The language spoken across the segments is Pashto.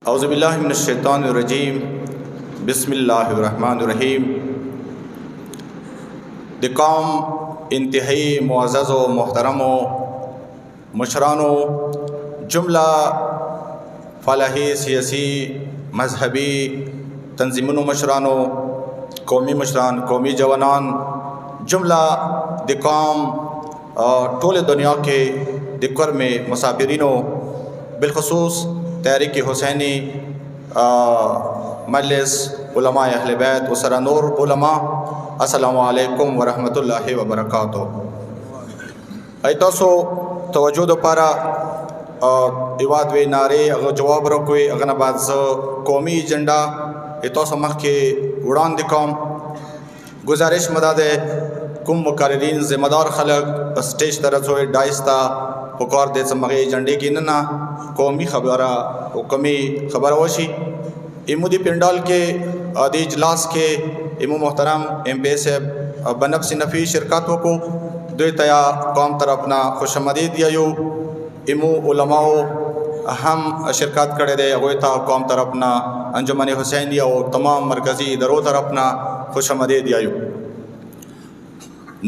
اعوذ باللہ من الشیطان الرجیم بسم اللہ الرحمن الرحیم۔ دی قوم انتہائی معزز و محترم و مشران و جملہ فلاحی سیاسی مذہبی تنظیموں مشران و قومی مشران قومی جوانان جملہ دی قوم ٹول دنیا کے دکر میں مسافرینوں بالخصوص تحریک حسینی مجلس علماء اہل بیت اسرہ نور علماء السلام علیکم ورحمۃ اللہ وبرکاتہ۔ ایتاسو توجہ دو پارا ایواد وی نعرے اگر جواب رکوے اگر نباز قومی ایجنڈا ایتاسو مخ کے اڑان دکھام گزارش مدد کم مقررین ذمہ دار خلق اسٹیج طرح ہوئے ڈائستا پکار دے سمغے ایجنڈے کی ننا قومی خبرہ حکمی خبر وشی امو دی پنڈال کے آدھی اجلاس کے امو محترم ایم پی صاحب بنفس نفی شرکت کو دوی تیا قوم طرف اپنا خوش آمدید دیو امو علماء ہم شرکت کرے دے اگوی تا قوم طرف اپنا انجمن حسینیہ و تمام مرکزی اداروں طرف اپنا خوش آمدید دیو۔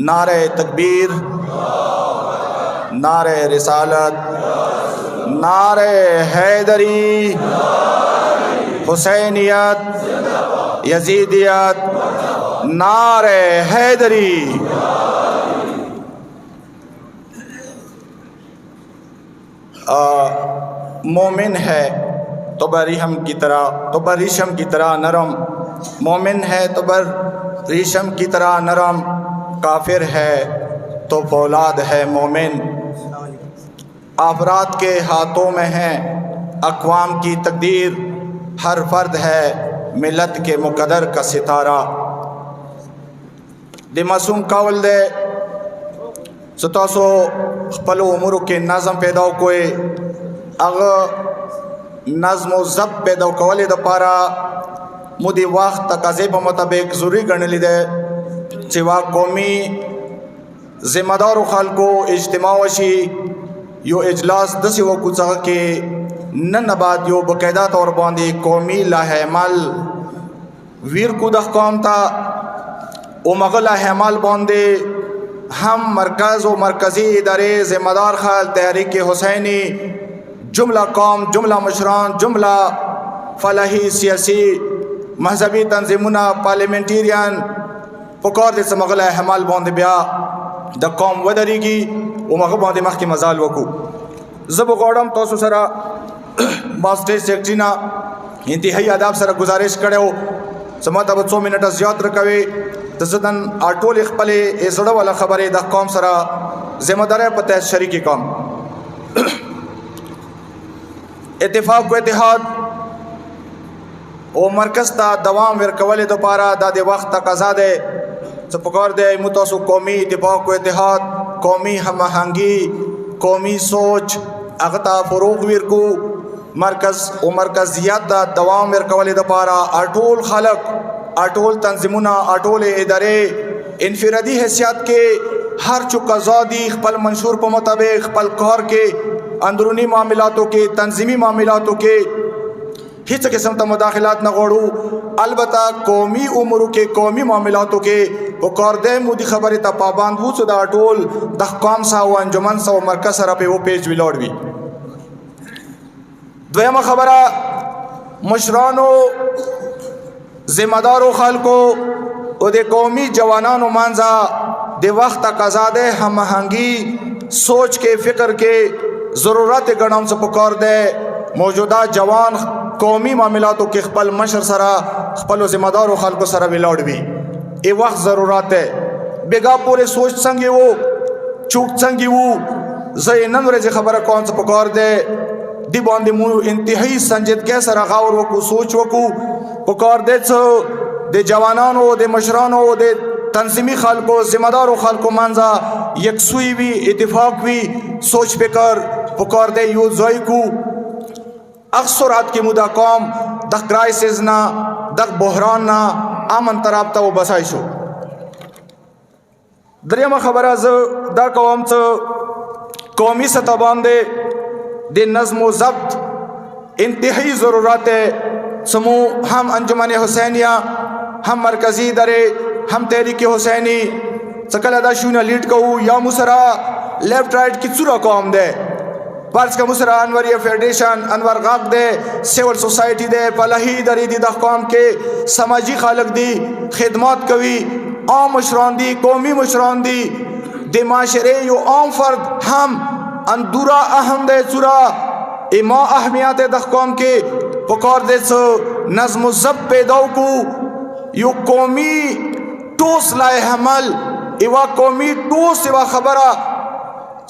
نعرہ تکبیر، نعرہ رسالت، نعرہ حیدری، حسینیت، یزیدیت، نعرہ حیدری۔ مومن ہے تو ریشم کی طرح نرم، مومن ہے تو ریشم کی طرح نرم، کافر ہے تو فولاد ہے مومن۔ افراد کے ہاتھوں میں ہے اقوام کی تقدیر، ہر فرد ہے ملت کے مقدر کا ستارہ۔ دی معصوم قول دے ستاسو خپلو امورو کے نظم پیدا کوئے اگر نظم و ضبط پیدا کولی دا پارا مودی وقت تقاضے پا مطابق ضروری گرنلی دے چوا قومی ذمہ دار و خلقو اجتماع وشی یو اجلاس دسی وقت چاہ کے نن بعد یو بقیدہ طور باندی قومی لاحمل ویر کو دخ قوم تا او مغل لاحمل باندی ہم مرکز و مرکزی ادارے ذمہ دار خال تحریک حسینی جملہ قوم جملہ مشران جملہ فلاحی سیاسی مذہبی تنظیمنا پارلیمنٹیرین پکار دے سمغل لاحمل باندی بیا دا قوم ودری گی او مغل باندی مخ کی مزال وکو زب غوڑم توسو سرا ماسٹر سیکٹرینا انتہائی آداب سر گزارش کرے ہو سمات اب 100 منٹ زیاد رکھوے تزدن آٹول اخپلے ایسڑا والا خبرے دا قوم سرا ذمہ دار پتہ شریکی کام اتفاق و اتحاد او مرکز تا دوام ورکولی دو پارا دا دے وقت تقاضا دے سپکار دے متوسو قومی اتفاق و اتحاد قومی ہم آہنگی قومی سوچ اغتا فروغ ورکو مرکز و مرکزیت دا دوام ورکولی دا پارا اٹول خلق اٹول تنظیمنا اٹول ادارے انفرادی حیثیت کے ہر چکا زادی خپل منشور پا مطابق خپل کار کے اندرونی معاملاتوں کے تنظیمی معاملاتوں کے ہیچ قسم تا مداخلات نغوڑو البتہ قومی امورو کے قومی معاملاتوں کے وقار دے مودی خبری تا پاباند ہو دا اٹول دخقام سا و انجمن سا و مرکز سرا پہ وہ پیج ویلوڑ بھی دویمہ خبرہ مشرانو ذمہ دارو خالکو او دے قومی جوانانو مانزا دے وقت تقاضا دے ہم آہنگی سوچ کے فکر کے ضرورت گنام سے پکار دے موجودہ جوان قومی معاملاتوں کے خپل مشر سرا خپل و ذمہ دار و خلق سرا ویلوڑ بھی اے وقت ضرورت ہے بیگا پورے سوچ سنگی وہ چوک سنگی وہ زینن رضی خبر کون سے پکار دے دی باندی مو انتہائی سنجد کے سرا غور وکو سوچ وکو پکار دے چھو دے جوانانو دے مشرانو دے تنظیمی خلقو ذمہ دار و خلقو منزا یکسوئی بھی اتفاق بھی سوچ پکر پکار دے یو زوئی کو اکثرات کی مدہ قوم دخ کرائسز نا دخ بحران نا آمن ترابتا و بسائی شو دریم خبر از دا قوم قومی سطح باندے دے نظم و ضبط انتہائی ضرورت ہے. سمو ہم انجمن حسینیہ، ہم مرکزی ادارے، ہم تحریک حسینی سکل ادا شونہ لیڈ کہو یا مسرا لیفٹ رائٹ کی چورا قوم دے پارس کا مسرا انوریہ فیڈریشن انور غاق دے سیول سوسائٹی دے پلہی دری دی دا قوم کے سماجی خالق دی خدمات کوی عام مشران دی قومی مشران دی دے معاشرے یو عام فرد ہم اندورا اہم دے چورا اما اہمیات دا قوم کے پکار دے سو نظم و ضبط پیداو کو یو قومی ٹوس لائے حمل ایوا قومی ٹوس ایوا خبرہ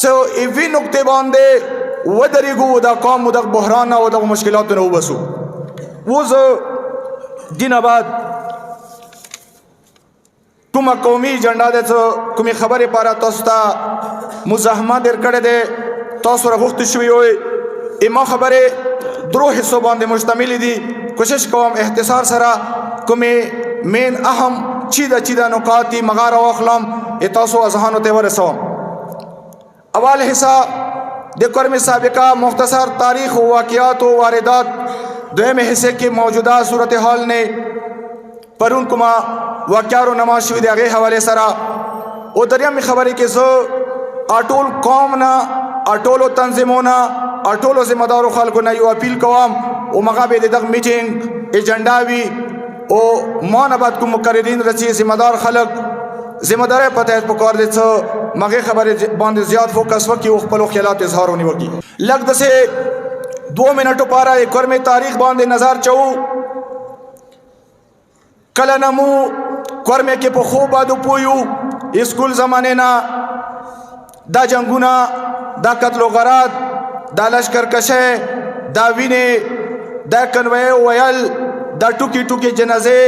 چو ایوی نکتے باندے ودریگو دا قوم دا بحران و دا مشکلات نو بسو وزو دن بعد کم قومی جنڈا دے چو کمی خبر پارا توستا مزاحمہ دیر کڑے دے توسو رغخت شوی ہوئے اما خبر درو حصوں باندے مشتملی دی کوشش قوم احتسار سرا کمی مین اہم چیدہ نکاتی مغارہ و اخلام اتاسو ازہانو تے ورسوم. اول حصہ دکر میں سابقہ مختصر تاریخ و واقعات و واردات دویم حصے کی موجودہ صورتحال نے پرون کما واقعار و نماز شوید اگے حوالے سرا او دریم میں خبری کے زو آٹول قومنا آٹولو تنظیمونا آٹولو ذمہ دارو خالقونا یو اپیل قوام او مغابے دے دق میٹنگ ایجنڈاوی او مانبات کو مقررین رسی ذمہ دار خلق ذمہ دار پتہ پکار دے سو مغے خبر باندھ زیاد فوکس وکی او خپلو خیالات اظہار ہونی وکی لگ دسے 2 منٹو پارا ایک ور میں تاریخ باندھے نظار چاہو کلنمو کرمے کے پا خوب آدو پویو اسکول زمانے نا دا جنگونا دا قتل و غرات دا لشکر کشے دا وینے دا کنوے ویل دا ٹوکی ٹوکی جنازے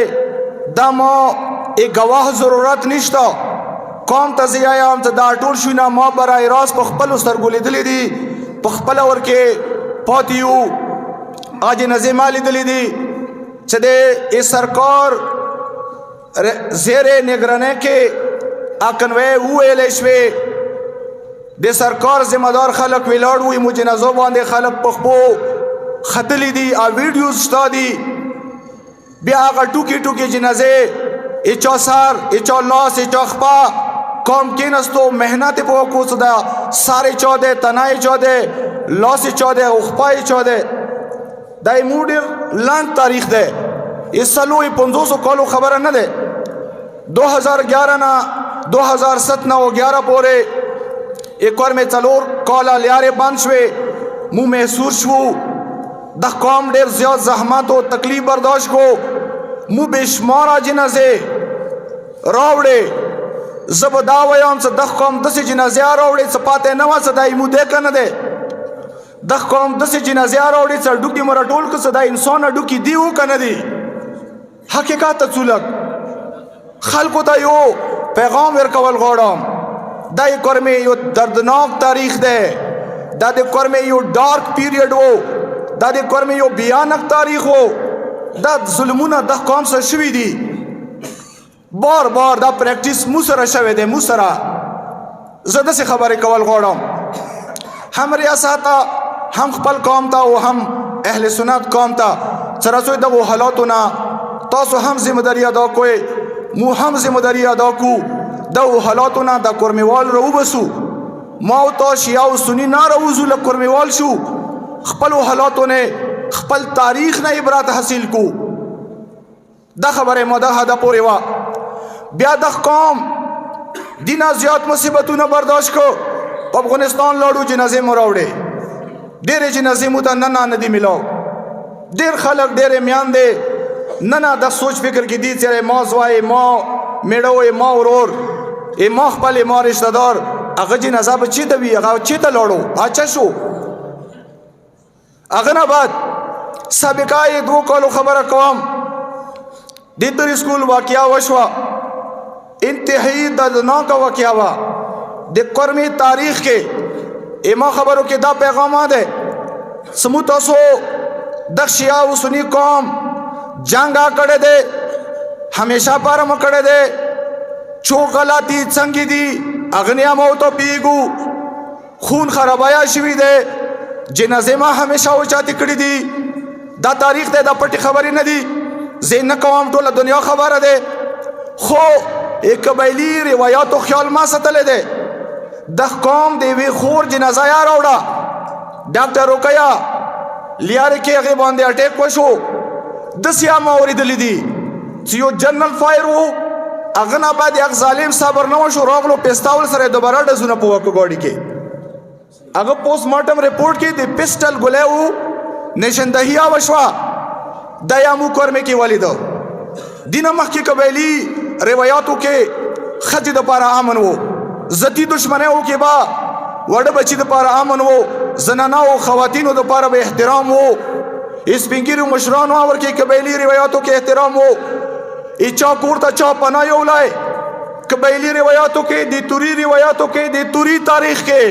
دا ما ایک گواہ ضرورت نشتا قوم تزی آیا ہم تا دا ٹول شوینا ما برائی راست پخپل استرگولی دلی دی پخپل اور کے پاتیو آج نزی مالی دلی دی چدے اس سرکار زیر نگرنے کے اکنوے ہوئے لیشوے دے سرکار ذمہ دار خلق ویلوڑ ہوئی مجھے نزو باندے خلق پخپو خطلی دی آ ویڈیوز شتا دی بیا آگا ٹوکی ٹوکی جنازے ایچو سار ایچو لاس ایچو اخپا قوم کی نستو محنت پوکو صدا سارے چو دے تنائی چو دے لاس چو دے اخپائی چو دے دائی موڈر لانگ تاریخ دے اس سالو 500 کالو خبر نہ دے 2011 نا 2007 نا و 11 پورے ایک اور میں چلور کالا لیارے بند شوے مو محسوس شو دا قوم دیر زیاد زحمت و تکلیف برداشت کو مو بیشمارا جنازے راوڑے زب داویان سے دخ قوم دسی جنازے راوڑے سپاتے نوا صدائی مو دیکھا نہ دے دخ قوم دسی جنازے راوڑے سے ڈوکی مرا ٹول کو صدائی انسان ڈوکی دیو کا نہ دی حقیقات تسولک خلقو تا یو پیغام ورکول غوڑام دا یہ کرمے یو دردناک تاریخ دے دا دے کرمے یو ڈارک پیریڈ ہو دا دے کرمے یو بیانک تاریخ ہو دا ظلمونا دا قوم سے شوی دی بار بار دا پریکٹس موسرہ شوی دے موسرہ زدہ سے خبر کول غوڑام ہم ریاساتا ہم خپل قوم تا و ہم اہل سنت قوم تا سرسوی دا وہ حالاتونا تاسو ہم ذمہ داری ادا کوئے مو ہم ذمہ داری ادا کو دا وہ حالاتونا دا کرمیوال رو بسو ماو تا شیعو سنی نا روزو لکرمیوال شو خپل و حالاتو نے خپل تاریخ نا عبرات حاصل کو دا خبر مدہ دا پوری وا بیا دا قوم دینا زیاد مصیبتو نا برداشت کو افغانستان لڑو جنازے مراوڑے دیر جنازے موتا ننا ندی ملاو دیر خلق دیر میان دے ننا دا سوچ فکر کی دی چرے ما زوائی ما میڑوئی ما اورور اے ما خپل اے ما رشتہ دار اگا جنازہ بچی دوی اگا چیتا لڑو آچا شو اگنا بعد سابقائی 2 کالو خبر قوام دیتر اسکول واقعہ وشوا انتہائی دردناک واقعہ وا دے قرمی تاریخ کے ایما خبروں کے دا پیغامات ہے سموتا سو دخشیا و سنی قوم جنگا کڑے دے ہمیشہ پارم کڑے دے چوکلاتی چنگی دی اغنیا موتو پیگو خون خرابایا شوی دے جنازے ماں ہمیشہ اچھاتی کڑی دی دا تاریخ دی، دا پټې خبرې نه دي، زه نه کوم ټوله دنیا خبره دی، خو قبایلي روایاتو خیال ما ساتلی دی. د قوم د یوې خور جنازه یا راوړه، ډاکټر رقیه لیارې کې هغې باندې اټیک وشو. داسې هم اورېدلي دي چې یو جنرل فایر و، هغه نه بعد یک ظالم صبر نه وشو، راغلو پیستاول سره یې دوباره ډزونه په وکړو ګاډي کې. هغه پوسټ مارټم رپورټ کې د پسټل ګولی و، نشاندهي وشوه، دا یا مو کورمې کې ولیده. دینه مخکې قبایلي روایاتو کې ښځې دپاره امن و، ذاتي دشمنیو کې به وړه بچي دپاره امن و، زنانو خواتینو دپاره به احترام و، سپین ږیرو مشرانو ورکې قبایلي روایاتو کې احترام و، چا کور ته چا پناه یولی. قبایلي روایاتو کې، د توري روایاتو کې، د توري تاریخ کې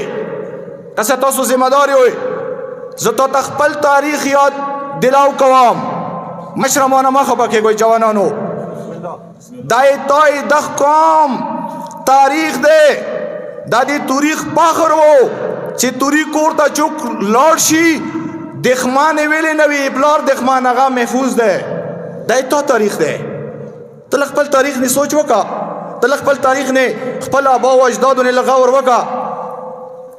داسې تاسو ذمه دار یوئ. زه تاته خپل تاریخ یاد دلاو کوم، مشرمانه مه خفه کېږئ جوانانو. دا یې د قوم تاریخ دی، دا د توري فخر و چې توري کور ته چوک لاړ شي، دښمن یې ویلې نه وي پلار دښمن هغه محفوظ دی. دا یې تا تاریخ دی. ته له خپل تاریخ نه سوچ وکړه، ته له خپل تاریخ نه خپل آبا و اجدادو نه غور وکړه.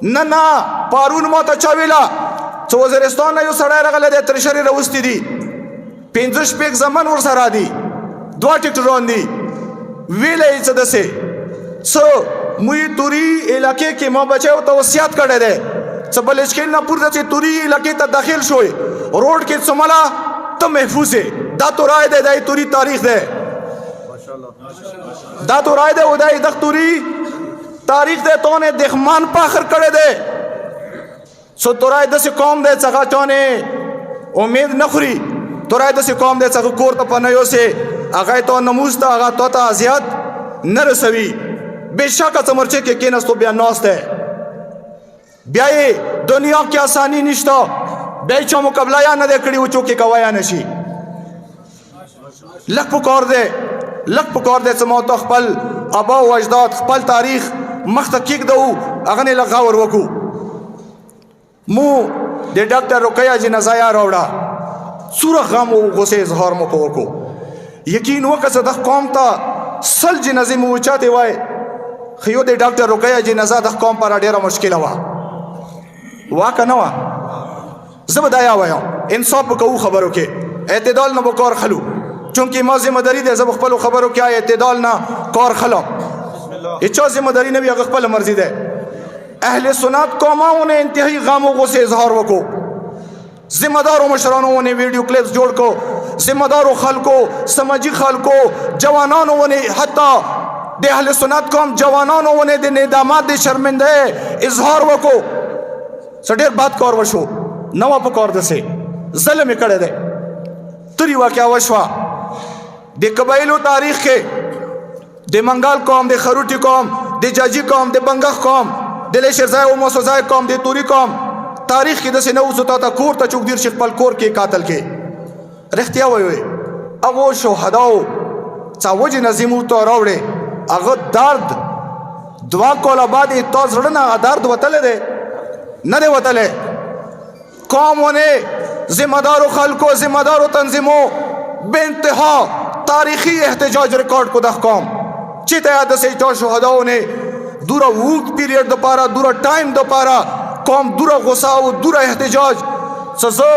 نه پارون ما ته چا ویله چې وزیرستان نه یو سړی راغلی دی، ترشرې راوستي دي، 5 شپږ زمن ورسره دي، 2 ټکټران دي. ویله یې څه داسې څه موی توري علاقې کې ما بچیو ته وصیت کړی دی چې بلشکیل نه پورته چې توري علاقې ته داخل شوی روډ کې څومره ته محفوظ یې. دا تو رای دی، دا توري تاریخ دی، دا تو رای دی، دا د توري تاریخ دی. تو نے دښمن فخر کړی دی. سو تو رای داسې قوم دی چې هغه چا نه امید نه خوري. تو رای داسې قوم دی چې هغه کور ته پناه یوسي، هغه یې تو نموز ته، هغه تو ته اذیت نه رسوي. بېشکه څه مرچې کې کېناستو بیا ناست دی، بیا یې دنیا کې آساني نشته، بیا یې چا مقابله یا نه دی کړي و چوکې کوه یا نه شي. لږ پکار دی، لږ پکار دی چې ما ته خپل آبا و اجداد خپل تاریخ مخ ته کېږدو، هغه نه لږ غور وکړو. مو د ډاکټر رقیه جنازه یا راوړه، څومره غم او غصې اظهار مو په وکړو. یقین وکړه چې دغه قوم ته 100 جنازې مو اوچتې وای، خو یو د ډاکټر رقیه جنازه دغه قوم لپاره ډېره مشکله وه. واقع نه وه. زه به دا یا وایم انصاف به کوو خبرو کې، اعتدال نه به کار خلو، چونکې ما ذمه داري دی، زه به خپلو خبرو کې اعتدال نه کار خلم. هېچا ذمه داري نه وي، هغه خپله مرضي دی. اهل سنت قوماو نه انتهایی غم و غصې اظهار وکړو، ذمه دارو مشرانو ونه ویډیو کلیپس جوړ کو، ذمه دارو خلکو، سمجي خلکو، جوانانو ونه، حتی د اهل سنت قوم جوانانو ونه د ندامت د شرمنده اظهار وکړو. څه ډېر بد کار وشو، نه وه په کار داسې ظلم یې کړی دی. توري واقعه وشوه د قبایلو تاریخ کې، د منګال قوم، د خروټي قوم، د جاجي قوم، د بنګښ قوم، د لیشرځای او موسوځای قوم، د توري قوم تاریخ کې داسې نه اوسو تا کور ته چوک دیر شي خپل کور کې قاتل کې. رښتیا وایي هغو شهداو څه وجې نه زموږ ته راوړې، هغه درد 2 کاله بعد یې تا زړه نه درد وتلی دی؟ نه دی وتلی. قومونه، ذمه دارو خلکو، ذمه دارو تنظیمو به انتها تاریخی احتجاج ریکارډ کو دغه قوم چې ته یاد سې چا شهداو نه دوره ووږد پیریډ دپاره، دوره ټایم دپاره قوم دوره غصه او دوره احتجاج څه زه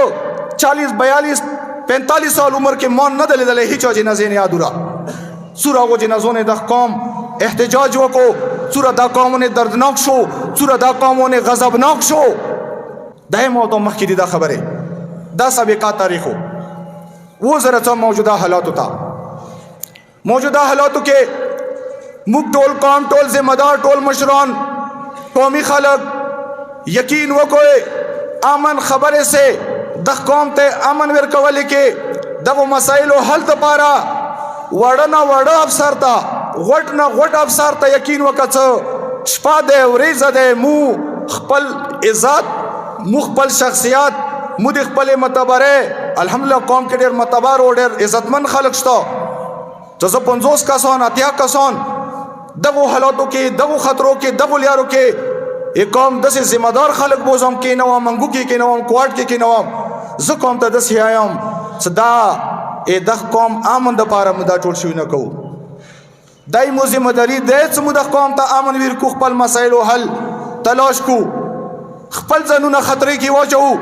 40 42 45 سال عمر کې ما نه دی لیدلی هېچا جنازې نه یادوره. څومره هغو جنازو نه دغه قوم احتجاج وکړو، څومره دا قومونه دردناک شو، څومره دا قومونه غضبناک شو. دا یې ما ته مخکې دي دا خبرې، دا سابقه تاریخ و. زره څه موجوده حالاتو ته، موجوده حالاتو کې موږ ټول قوم، ټول ذمه دار، ټول مشران، قومي خلک یقین وکړئ امن خبرې سے دغه قوم ته امن ورکولې کې دغو مسایلو حل دپاره وړه نه وړه افسر ته، غوټ نه غوټ افسر ته یقین وکړه چې شپه دی ورځ دی، مو خپل عزت، مو خپل شخصیت، مو د خپلې معتبرۍ، الحمدلله قوم کې ډېر معتبر او ډېر عزتمند خلک شته چې زه 50 کسان 80 کسان دغو حالاتو کې، دغو خطرو کې، دغو لیارو کې قوم داسې ذمه دار خلک بوزم کېنوم، منګو کې کېنوم، کوارټ کې کېنوم زه قوم ته داسې وایم چې دا دغه قوم امن دپاره مو دا ټول شوي نه کوو. دای مو ذمه داري دی چې موږ د قوم ته امن ویر کو، خپل مسایلو حل تلاش کو، خپل ځانونه خطرې کې واچوو.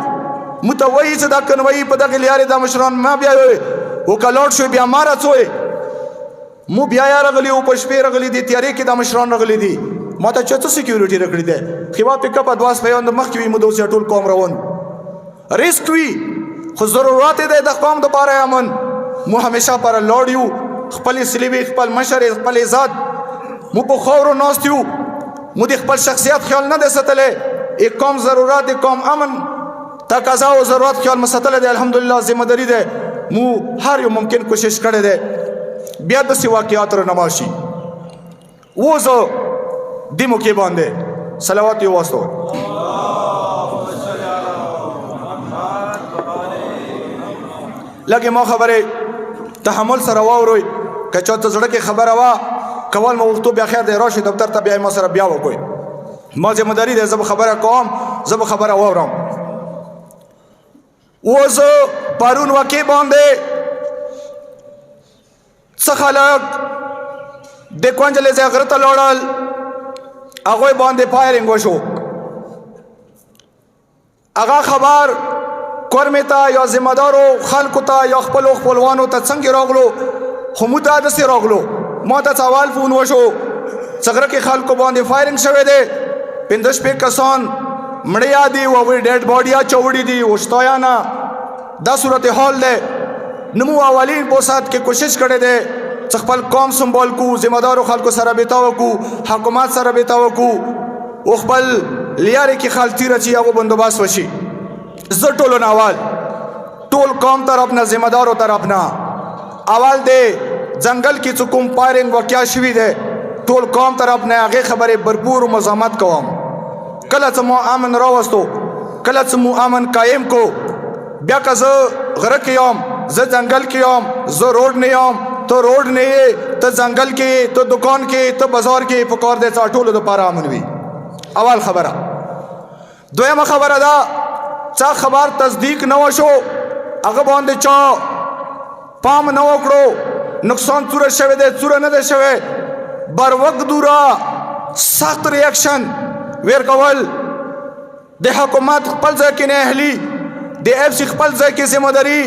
موږ ته وایي چې دا کنوایي په دغې لارې دا مشران ما بیایوئ او که لاړ شوی بیا ما راڅوئ. مو بیا یا راغلي او په شپې راغلي دي، تیارې کې دا مشران راغلي دي. ما ته چا څه سیکیورټي راکړي دی؟ خوا پکپ ادواس پیوند مخکې وي، موږ د اوس ټول قوم روان ریسک وي، خو ضرورت دی د قوم دپاره امن. مو همیشه پر لاړ یو، خپلې سلیبې، خپل مشر، خپل عزت، مو په خاورو ناست یو. مو د خپل شخصیت خیال نه دی ساتلی. ایک قوم ضرورت دی، قوم امن تقاضا او ضرورت خیال مو ساتلی دی. الحمدلله ذمه داري دی، مو هر یو ممکن کوشش کړی دی. بیا داسې واقعات رونما شي. و زه دې موقع باندې صلوات یې واستوئ. لږې ما خبرې تحمل سره واورئ. که چا ته زړه کې خبره وه کول مو وختو بیا خیر دی، راشئ دفتر ته، بیا ما سره بیا وکړئ. ما ذمه داري دی، زه به خبره کوم، زه به خبره واورم. و زه پرون واقع باندې څه خلک د کونجلې ځای غره ته لاړل، هغوی باندې فایرنګ وشو. هغه خبر کورمې ته یا ذمه دارو خلکو ته یا خپلو خپلوانو ته څنګه راغلو، خو موږ ته داسې راغلو. ما ته سوال فون وشو چې غره کې خلکو باندې فایرنګ شوی دی، 15 کسان مړیا دي او هغوی ډیډ باډیا چوړي دي، وشتایانه دا صورتحال دی. نو مو اولین پوسات کې کوشش کړی دی چې خپل قوم سمبال کو، ذمه دارو خلکو سره بتاو کو، حکومت سره بتاو کو، او خپل لیارې کې خالتي رچي هغو بندوبست وشي. زه ټولو نه اول ټول قوم طرف نه، ذمه دارو طرف نه اول دی ځنګل کې چې کوم فایرنګ واقع شوي دی، ټول قوم طرف نه هغې خبرې بھرپور مزاحمت کوم. کله چې مو امن راوستو، کله چې مو امن قایم کو، بیا که زه غره کې یم، زه ځنګل کې یم، زه روډ نه یم، ته روډ نه یې، ته ځنګل کې، ته دکان کې، ته بازار کې، پکار دی چې ټولو دپاره امن وي. اول خبره. دویمه خبره ده چا خبر تصدیق نه وشو، هغه باندې چا پام نه وکړو، نقصان څوره شوی دی څوره نه دی شوی، بر وخت دوره سخت ریاکشن ویر کول. د حکومت خپل ځای کې نه اهلي، د ایف سی خپل ځای کې ذمه داري،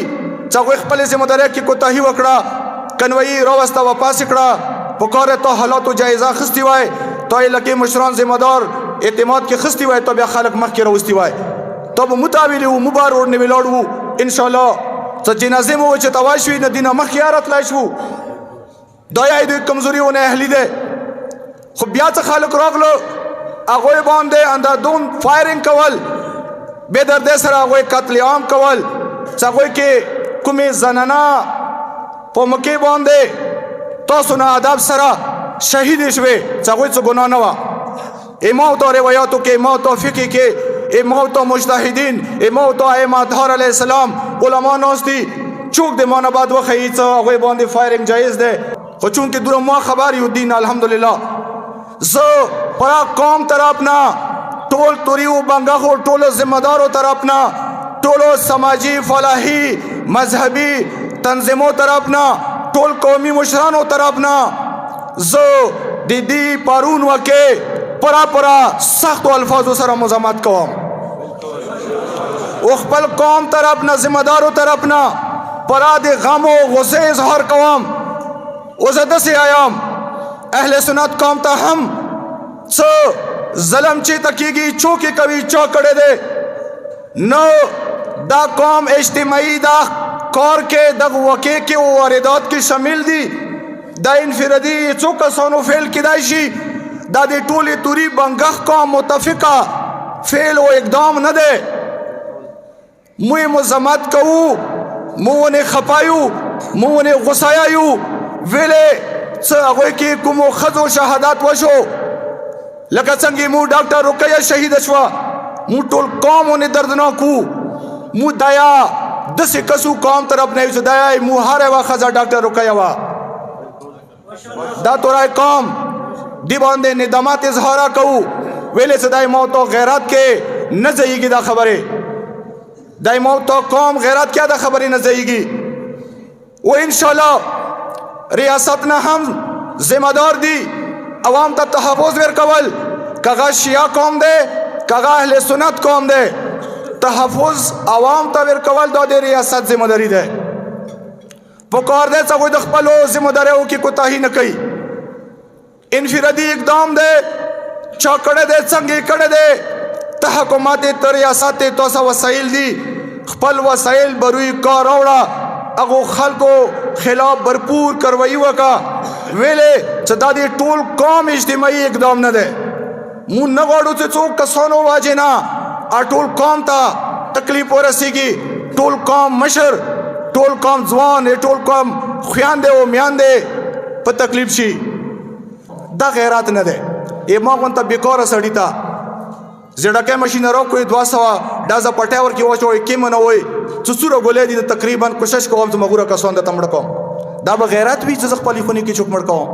چې هغوی خپلې ذمه دارۍ کې کوتاهي وکړه، کنوایي راوسته واپس یې کړه. پکار یې تا حالاتو جایزه اخیستې وای، تا یې لکې مشران ذمه دار اعتماد کې اخیستې وای، تا بیا خلک مخکې راوستي وای، تا به متاویلي وو، مو بار ورنه ولاړ وو. انشاءالله چې جنازې مو چې توا شوي نه دینه مخکې راتلی شو. دا یې دوی کمزوري ونه اهلي دی. خو بیا څه خلک راغلو، هغوی باندې اندادون فایرنګ کول، بې دردۍ سره هغوی قتل عام کول، چې هغوی کې کومې زنانه په مکې باندې تاسو نه ادب سره شهیدې شوې، چې هغوی څه ګناه نه وه. امام و روایاتو کې، امام و فقه کې، امام و مجتهدین، امام و ائمه علیه السلام علما ناست دي. چوک د ما نه بعد وښیي چې هغوی باندې فایرنګ جایز دی. خو چونکې دوره ما خبر یو دین الحمدلله، زه پرا قوم طرف نه، ټول توریو بنګښو ټولو ذمه دارو طرف نه، ټولو سماجي فلاحي مذهبي تنظیمو طرف نه، ټول قومي مشرانو طرف نه زه د دې پرون واقع پرا سختو الفاظو سره مزاحمت کوم. او خپل قوم طرف نه، ذمه دارو طرف نه پرا د غم او غصې اظهار کوم. او زه داسې وایم اهل سنت قوم ته هم څه ظلم چې ته کېږي، چوکې کوي، چا کړی دی. نو دا قوم اجتماعي دا کار کې دغه واقع کې او واردات کې شامل دي. دا انفرادي څو کسانو فعل کېدای شي، دا د ټولې توري بنګښ قوم متفقه فعل او اقدام نه دی. مو یې مزاحمت کوو، مو ونې خفایو، مو ونې غوسایایو، ویلې څه هغوی کې کومو ښځو شهادت وشو، لکه څنګه مو ډاکټر رقیه شهیده شوه، مو ټول قوم ونې دردناک وو. مو دیا داسې کسو قوم طرف نه یو چې دیا مو هره یوه ښځه ډاکټر رقیه وه. دا تورای قوم دی باندې ندامت اظهاره کوو، ویلې چې دای موت او غیرت کې نه ځایږي دا خبرې. دای موت تو قوم غیرت کیا دا خبری نہ جائے گی. وہ انشاءاللہ ریاست نہ ہم ذمہ دار دی عوام تا تحفظ ورکول کغا شیعہ قوم دے کغا اہل سنت قوم دے تحفظ عوام تا ورکول دا دے ریاست ذمہ داری دے. پکار دے سا کوئی دخپلو ذمہ داریوں کی کوتاہی نہ کئی. انفرادی اقدام دے چاکڑے دے سنگی کڑے دے تحکمات ریاست تو سا وسائل دی خپل وسائل بروی کار اوڑا اگو خلقو خلاف بھرپور کروائی وکا ویلے چدا دی ټول قوم اجتماعی اقدام نہ دے مون نغاڑو سے چوک کسانو واجنا آ ټول قوم تا تکلیف ورسی گی. ټول قوم مشر ټول قوم ځوان ټول قوم خویان دے او میان دے په تکلیف شي. دا غیرات نه ده. ای ما غونته بیکاره سړی تا زړکه ماشینرو کوئی 200 ډازه پټاور کې وچوي کې منه وای څوره ګولې دي تقریبا کوشش کوم ته مغوره کسان د تمړ کوم. دا به غیرت وی چې خپل خونی کې چوک مړ کوم.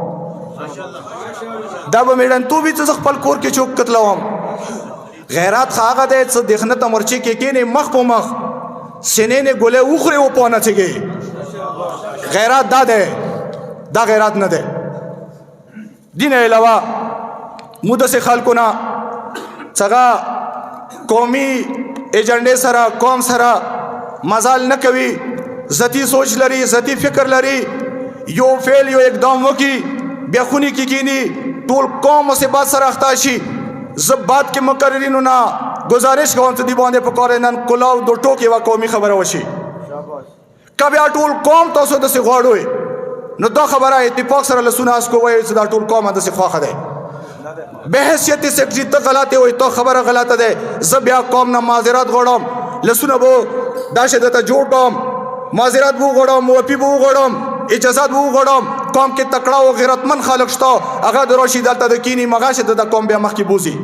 دا به میډن تو وی چې خپل کور کې چوک کتلوم. غیرت خاغه ده چې دښنه تمرچی کې کې نه مخ په مخ سینې نه ګولې اوخره و پونه چګي. غیرت دا ده. دا غیرت نه ده. دین علاوه مدسه خلقنا څنګه قومي ایجنډې سره قوم سره مزال نه کوي ذاتی سوچ لري ذاتی فکر لري یو فعل یو اقدام وکي بیا خونی کی کینی ټول قوم مصیبت سره اخته شي. زبات کې مقررینو نه گزارش کوم ته دی باندې پکاره نن کلاو دو ټوکی وا قومي خبره وشي کبه ټول قوم تاسو د سی غواړوي نو دا خبره اتفاق سره لسونه اس کو وای چې دا ټول قوم د سی خواخه ده به حیثیت سیکرټری ته غلطه وای تو خبره غلطه ده. زبیا قوم نه معذرت غواړم لسونه بو دا شدته جوړم معذرت بو غواړم او پی بو غواړم اجازه بو غواړم قوم کې تکړه او غیرتمن خلک شته هغه د رشید دلته د کینی مغاشه د قوم بیا مخ کې بوزي.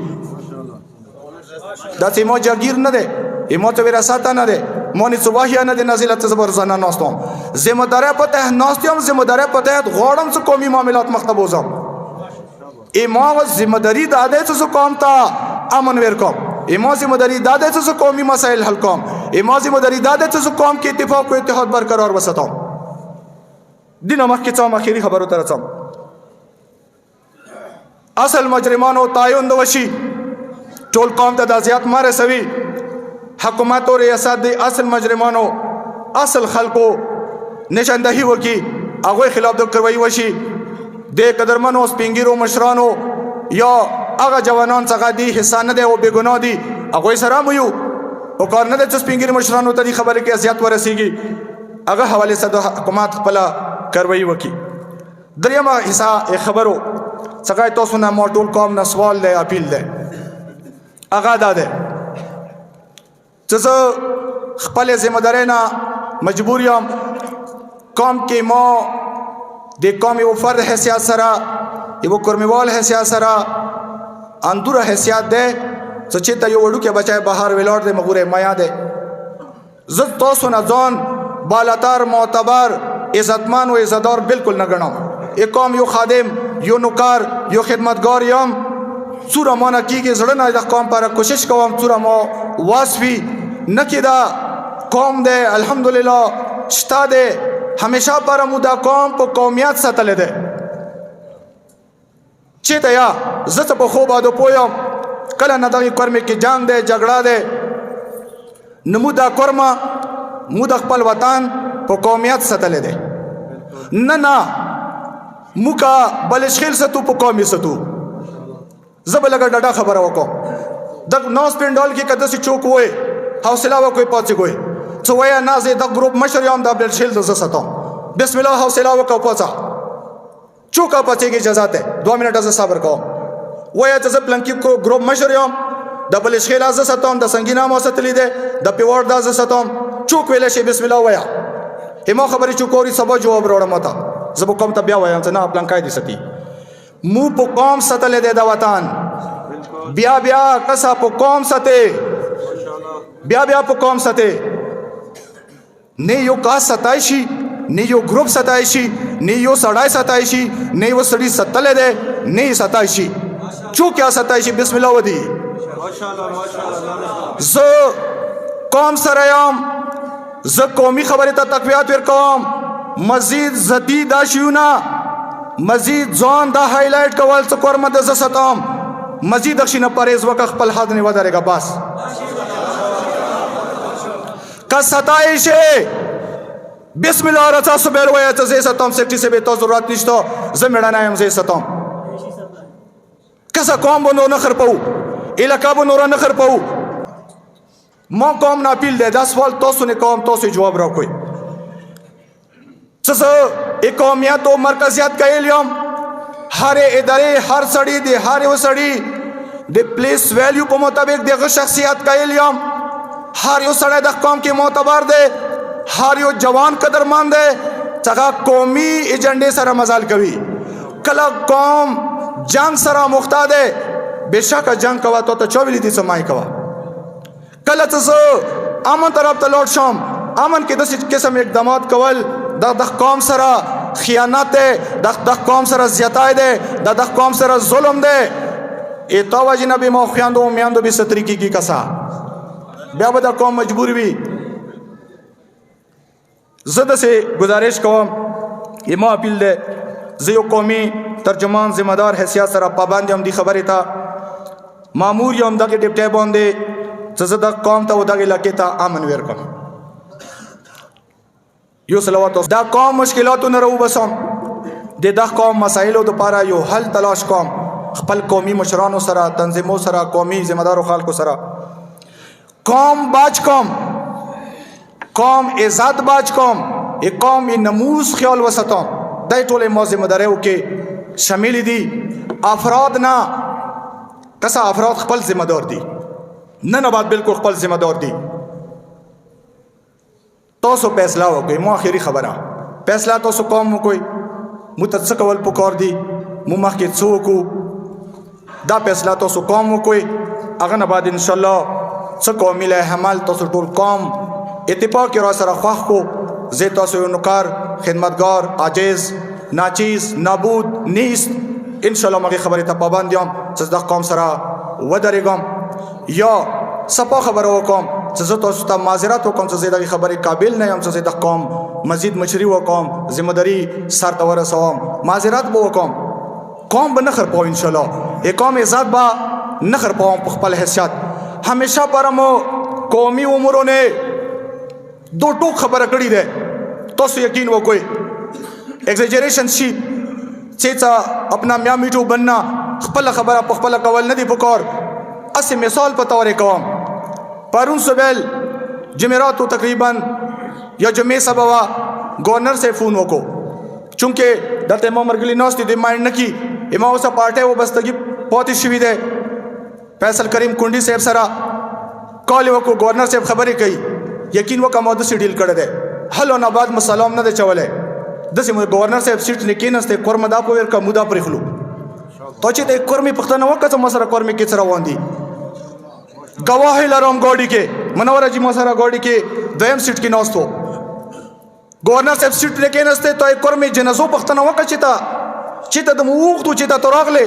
دا سیمو جاگیر نه ده ایمو ته وراثت نه ده مونی صباحیا نه ده نازلت زبر زنه ناستم ذمہ داری پته ناستم ذمہ داری پته غوړم څه قومي معاملات مخته بوزم. ایمو ذمہ داری داده څه قوم ته امن ورکوم. ایمو ذمہ داری داده څه قومي مسائل حل کوم. ایمو ذمہ داری داده څه قوم کې اتفاق او اتحاد برقرار وساتم. دینه مخکې څه اخیری خبرو ته راځم. اصل مجرمانو تعین دوشي ټول قوم ته د زیات ماره سوي حکومت او ریاست دی اصل مجرمانو اصل خلقو نشاندهی وکي هغه خلاف د کوي وشي د قدرمنو سپینګیرو مشرانو یا هغه جوانان څنګه دي حصہ نه دی او بیګناه دي هغه سره مو یو او کار نه د سپینګیر مشرانو ته خبره کې ازیات ورسیږي هغه حواله سره د حکومت خپل کاروي وکي. دریمه حصہ خبرو څنګه تاسو نه موټول قوم نه سوال دی اپیل دی هغه ده چې خپل ذمہ داری نه مجبور یم قوم کې ما د قوم یو فرد حیثیت سره یو کورمیوال حیثیت سره اندوره حیثیت ده چې ته یو وړو کې بچای بهر ویلار دی مغوره مایا ده. زه تاسو نه ځان بالاتر معتبر عزتمن او عزتدار بالکل نه ګڼم. ای قوم یو خادم یو نوکر یو خدمتگار یم څوره مانه کیږي زړه نه د قوم پر کوشش کوم څوره ما واسفي نه کیدا قوم دے الحمدللہ شتا دے ہمیشہ پر مودا قوم په قومیت ساتل دے چې ته یا زت په خو بادو پویم کله نه دغه کرمه کې جنگ دے جګړه دے نمودا کرما مودا خپل وطن په قومیت ساتل دے نه نه موکا بلشخیل ستو په قومي ستو زب لگا ډډا خبره وکړه د نو سپینډال کې کده سي چوک وې حوصله وکوي پاتې ګوي څو ویا نازې د ګروپ مشر یم د بلشیل د زساتم بسم الله حوصله وکړه پاتې چوکا پاتې کې اجازه ده 2 منټه ز صبر کوم ویا ته ز پلان کې کو ګروپ مشر یم د بلشیل از زساتم د سنگینا مو ستلې ده د پیور د زساتم چوک ویل شي بسم الله ویا همو خبرې چوکوري سبا جواب وروړم تا زب کوم ته بیا وایم ته نه پلان کای دي ستی مو په قوم ستل دے د وطن بیا بیا کسا په قوم سته بیا بیا په قوم سته نه یو کا ستایشي نه یو ګروپ ستایشي نه یو سړای ستایشي نه یو سړی ستل دے نه ستایشي چو کیا ستایشي بسم الله ودی زه قوم سره یم زه قومي خبرې ته تقویت ورکوم مزید زدي دا شیونه مزید ځان دا هایلایټ کول څه کورمه د زه ستم مزید اخشینه پرهیز وکړه خپل حد نه ودرېږه بس که ستایش بسم الله را تاسو به وایه ته زه ستم سیکټري صاحب ته ضرورت نشته زه مېړنی یم زه ستم کسه قوم به نور نه خرپوو علاقه به نوره نه خرپوو ما قوم نه اپیل دی دا سوال تاسو نه کوم تاسو جواب راکوئ څه زه قومیت و مرکزیت قایل یم هر ادارې هر سړي د هر یو سړي د پلیس ویلیو په مطابق دغه شخصیت قایل یم هر یو سړی د قوم کې معتبر دی هر یو جوان قدرمند دی چې هغه قومي ایجنډې سره مزال کوي کله قوم جنگ سره مخته دی بېشکه جنگ کوه تا ته چا ویلي دي څه مای کوه کله چې زه امن طرف ته لاړ شم امن کې داسې قسم اقدامات کول د قوم سره خیانت دی د قوم سره زیاتی دی د قوم سره ظلم دی ایتا وجې نه به ما خویندو و میندو بې ستري کېږي کسه بیا به دا قوم مجبور وي زه داسې گزارش کوم ما اپیل دی زه یو قومي ترجمان ذمہ دار حیثیت سره پابند یم دې خبرې ته مامور یم دغې ډیپټۍ باندې چې زه دغه قوم ته و دغې علاقې ته امن ورکړم یو صلوات دا قوم مشکلاتو نه راوبسم د دغه قوم مسایلو دپاره یو حل تلاش کوم خپل قومي مشرانو سره تنظیمو سره قومي ذمہ دارو خلکو سره قوم باج کوم قوم عزت باج کوم ای قوم ای نموز خیال وساتم دای ټولې ما ذمہ داریو کې شامل دي افراد نه کسه افراد خپل ذمہ دار دي نه بعد بالکل خپل ذمہ دار دي تاسو فیصله وکړئ مو اخري خبره فیصله تاسو قوم وکړئ مو ته څه کول پکار دي مو مخکې څه وکړو دا فیصله تاسو قوم وکړئ هغه نه بعد انشاءالله څه قومي عمل تاسو ټول قوم اتفاق را سره خوښ کو زه تاسو یو نوکر خدمتگار عاجز ناچیز نابود نیست انشاءالله مغه خبره ته پابند یم چې د قوم سره ودرېږم یا صفا خبره وکم چې زه تاسو ته معذرت وکم چې زه دغه خبرې قابل نه یم چې زه د قوم مزید مشري وکم ذمہ داری سر ته ورسوم معذرت به وکم قوم به نه خرپوم انشاءالله قوم عزت به نه خرپوم په خپل حیثیت همیشه پرمو قومي امورونه دو ټوک خبره کړې ده تاسو یقین وکړئ ایگزیجریشن شي چې اپنا میا میټو بننا خپل خبره په خپل کول نه دی پکار اسې مثال په تور کوم پرون صبح جمعرات تقریبا یا جمعې سبا گورنر سے فون وکړو چونکه دلته ما مرګلی ناست دي مایند نکی اما اوسه پارټي وبستګي پاتې شوې ده فیصل کریم کونډي صاحب سره کال وکړو گورنر صاحب خبرې کوي یقین وکړه ما د سیډیل کړه ده هلو نه بعد مسالم نه ده چولې دسې مو گورنر صاحب سیټ نه کېنسته کورمه دا په ورکا مودا پرې خلو ته چې د کورمي پښتنه وکړه ما سره کورمي کې سره وندي گواهی لرم گاڑی کې منوره جی ما سره گاڑی کې دویم سیټ کې ناستو گورنر صاحب سیټ نه کېنسته ته کورمي جنازو پښتنه وکړه چې ته د موغ تو چې ته راغله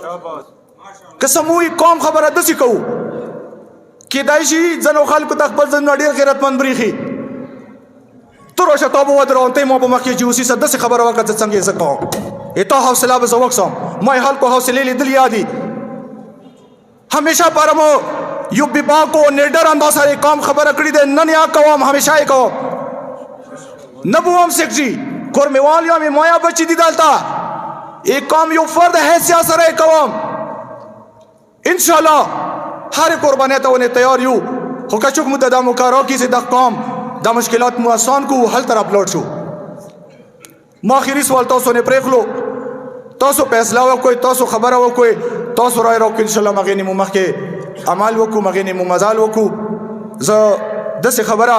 شاباش قسموي قوم خبره دسی کو کې دایشي ځنو خلکو تخپل ځن ډیر غیرتمن بریخي تر شتاب و درونته مو په مخکې جوسي صد څه خبره وکړه څنګه زکو اته حوصله به زوښم ما حال کو حوصله لیدل یادي همیشه پرمو یو بیبا کو نیډر انداز سره قوم خبره کړی ده نن یا قوم همیشه یې کو نبوم سیکجی کورمیوال یا مایا بچی دی دالتا ایک قوم یو فرد حیثیت سره قوم انشاءالله هر قربانیت ته تیار یو خو کچوک مدد مکارو کی سے د قوم دا مشکلات مو آسان کو حل طرف لوټ شو ما اخیری سوال تاسو نه پرېخلو تاسو فیصله وکړئ تاسو خبره وکړئ تاسو رای راکړئ انشاءالله مغې نه مو مخکې عمل وکړو مغې نه مو مزال وکړو زه داسې خبره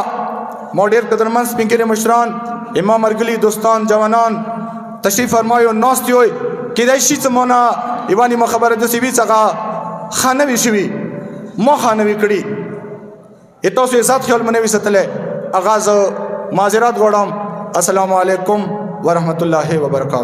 ما ډېر قدرمن سپین ږیري مشران امام مرګلي دوستان جوانان تشریف فرمایو ناست یوئ کیدای شي څه مانه یوه نیمه خبره داسې وي چې هغه ښه نه وي شوي ما ښه نه وي کړي تاسو عزت خیال مو نه وي ساتلی هغه زه معذرت غواړم السلام علیکم ورحمت الله وبرکاته